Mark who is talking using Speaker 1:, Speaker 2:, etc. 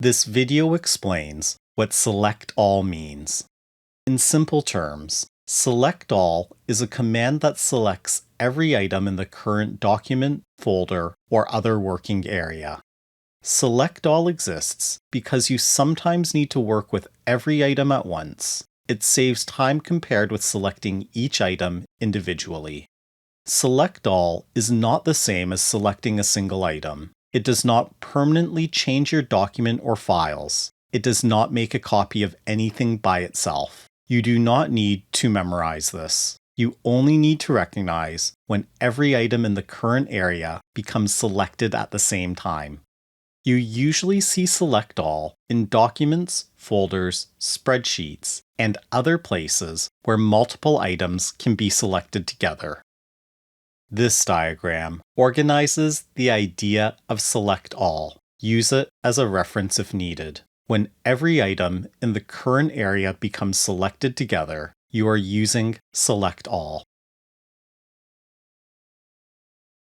Speaker 1: This video explains what select all means. In simple terms, select all is a command that selects every item in the current document, folder, or other working area. Select all exists because you sometimes need to work with every item at once. It saves time compared with selecting each item individually. Select all is not the same as selecting a single item. It does not permanently change your document or files. It does not make a copy of anything by itself. You do not need to memorize this. You only need to recognize when every item in the current area becomes selected at the same time. You usually see select all in documents, folders, spreadsheets, and other places where multiple items can be selected together. This diagram organizes the idea of select all. Use it as a reference if needed. When every item in the current area becomes selected together, you are using select all.